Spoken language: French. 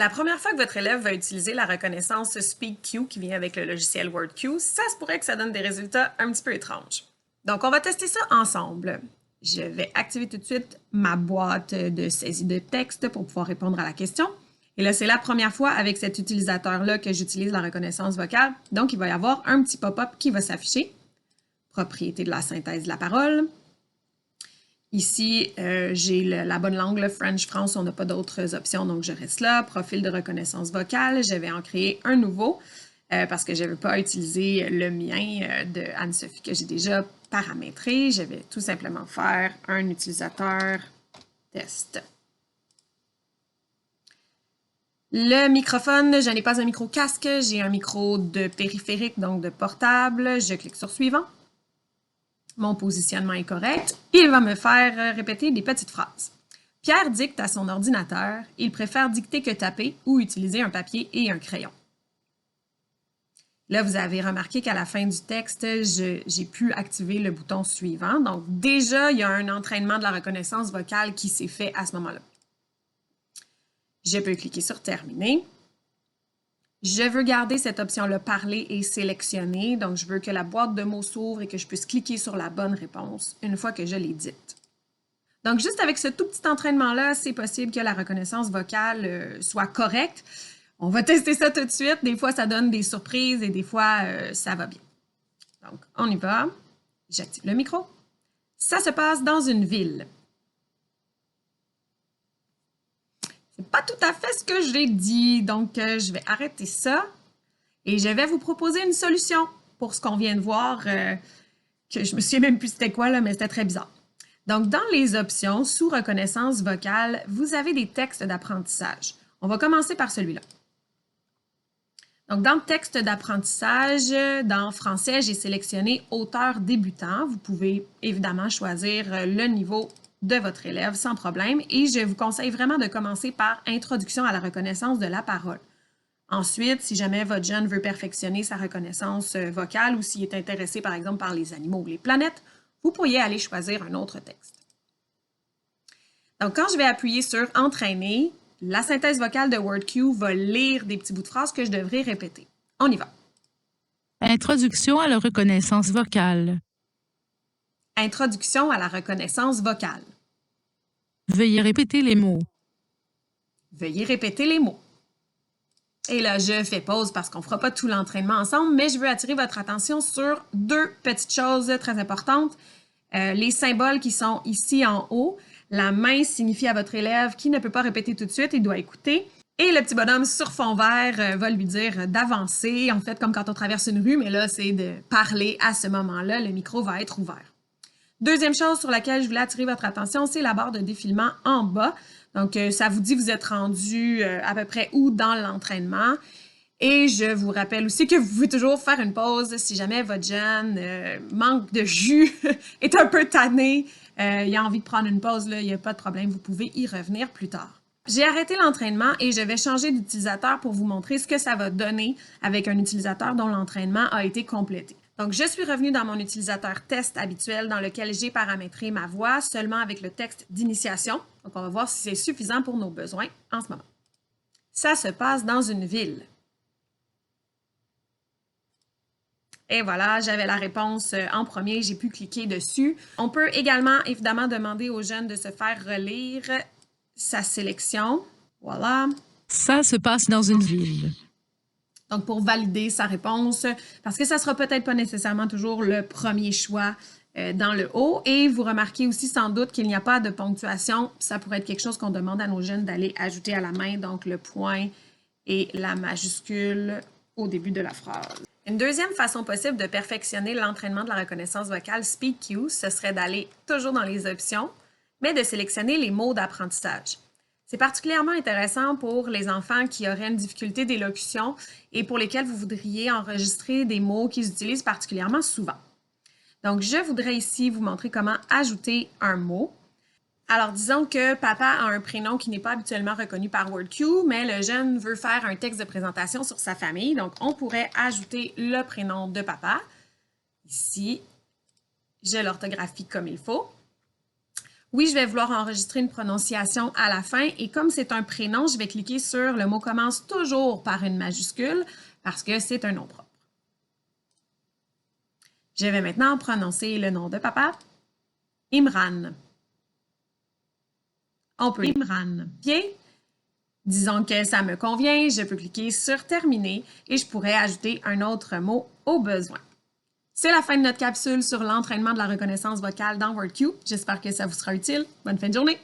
La première fois que votre élève va utiliser la reconnaissance SpeakQ qui vient avec le logiciel WordQ, ça se pourrait que ça donne des résultats un petit peu étranges. Donc, on va tester ça ensemble. Je vais activer tout de suite ma boîte de saisie de texte pour pouvoir répondre à la question. Et là, c'est la première fois avec cet utilisateur-là que j'utilise la reconnaissance vocale. Donc, il va y avoir un petit pop-up qui va s'afficher. Propriété de la synthèse de la parole. Ici, j'ai la bonne langue, le French-France, on n'a pas d'autres options, donc je reste là. Profil de reconnaissance vocale, je vais en créer un nouveau parce que je ne veux pas utiliser le mien de Anne-Sophie que j'ai déjà paramétré. Je vais tout simplement faire un utilisateur test. Le microphone, je n'ai pas un micro casque, j'ai un micro de périphérique, donc de portable. Je clique sur suivant. Mon positionnement est correct. Il va me faire répéter des petites phrases. Pierre dicte à son ordinateur. Il préfère dicter que taper ou utiliser un papier et un crayon. Là, vous avez remarqué qu'à la fin du texte, j'ai pu activer le bouton suivant. Donc, déjà, il y a un entraînement de la reconnaissance vocale qui s'est fait à ce moment-là. Je peux cliquer sur terminer. Je veux garder cette option-là parler et sélectionner. Donc, je veux que la boîte de mots s'ouvre et que je puisse cliquer sur la bonne réponse une fois que je l'ai dite. Donc, juste avec ce tout petit entraînement-là, c'est possible que la reconnaissance vocale soit correcte. On va tester ça tout de suite. Des fois, ça donne des surprises et des fois, ça va bien. Donc, on y va. J'active le micro. Ça se passe dans une ville. C'est pas tout à fait ce que j'ai dit, donc je vais arrêter ça et je vais vous proposer une solution pour ce qu'on vient de voir, que je me souviens même plus c'était quoi, là, mais c'était très bizarre. Donc, dans les options, sous reconnaissance vocale, vous avez des textes d'apprentissage. On va commencer par celui-là. Donc, dans le texte d'apprentissage, dans français, j'ai sélectionné auteur débutant. Vous pouvez évidemment choisir le niveau de votre élève sans problème et je vous conseille vraiment de commencer par introduction à la reconnaissance de la parole. Ensuite, si jamais votre jeune veut perfectionner sa reconnaissance vocale ou s'il est intéressé par exemple par les animaux ou les planètes, vous pourriez aller choisir un autre texte. Donc, quand je vais appuyer sur entraîner, la synthèse vocale de WordQ va lire des petits bouts de phrases que je devrais répéter. On y va. Introduction à la reconnaissance vocale. Introduction à la reconnaissance vocale. Veuillez répéter les mots. Veuillez répéter les mots. Et là, je fais pause parce qu'on ne fera pas tout l'entraînement ensemble, mais je veux attirer votre attention sur deux petites choses très importantes. Les symboles qui sont ici en haut. La main signifie à votre élève qu'il ne peut pas répéter tout de suite, il doit écouter. Et le petit bonhomme sur fond vert va lui dire d'avancer, en fait, comme quand on traverse une rue, mais là, c'est de parler à ce moment-là. Le micro va être ouvert. Deuxième chose sur laquelle je voulais attirer votre attention, c'est la barre de défilement en bas. Donc, ça vous dit vous êtes rendu à peu près où dans l'entraînement. Et je vous rappelle aussi que vous pouvez toujours faire une pause si jamais votre jeune manque de jus, est un peu tanné, il a envie de prendre une pause, là, il n'y a pas de problème, vous pouvez y revenir plus tard. J'ai arrêté l'entraînement et je vais changer d'utilisateur pour vous montrer ce que ça va donner avec un utilisateur dont l'entraînement a été complété. Donc, je suis revenue dans mon utilisateur test habituel dans lequel j'ai paramétré ma voix seulement avec le texte d'initiation. Donc, on va voir si c'est suffisant pour nos besoins en ce moment. Ça se passe dans une ville. Et voilà, j'avais la réponse en premier, j'ai pu cliquer dessus. On peut également, évidemment, demander aux jeunes de se faire relire sa sélection. Voilà. Ça se passe dans une ville. Donc, pour valider sa réponse, parce que ça ne sera peut-être pas nécessairement toujours le premier choix dans le haut. Et vous remarquez aussi sans doute qu'il n'y a pas de ponctuation. Ça pourrait être quelque chose qu'on demande à nos jeunes d'aller ajouter à la main, donc le point et la majuscule au début de la phrase. Une deuxième façon possible de perfectionner l'entraînement de la reconnaissance vocale SpeakQ, ce serait d'aller toujours dans les options, mais de sélectionner les mots d'apprentissage. C'est particulièrement intéressant pour les enfants qui auraient une difficulté d'élocution et pour lesquels vous voudriez enregistrer des mots qu'ils utilisent particulièrement souvent. Donc, je voudrais ici vous montrer comment ajouter un mot. Alors, disons que papa a un prénom qui n'est pas habituellement reconnu par WordQ, mais le jeune veut faire un texte de présentation sur sa famille. Donc, on pourrait ajouter le prénom de papa. Ici, je l'orthographie comme il faut. Oui, je vais vouloir enregistrer une prononciation à la fin et comme c'est un prénom, je vais cliquer sur le mot commence toujours par une majuscule parce que c'est un nom propre. Je vais maintenant prononcer le nom de papa, Imran. On peut Imran. Bien. Disons que ça me convient, je peux cliquer sur terminer et je pourrais ajouter un autre mot au besoin. C'est la fin de notre capsule sur l'entraînement de la reconnaissance vocale dans WordCube. J'espère que ça vous sera utile. Bonne fin de journée!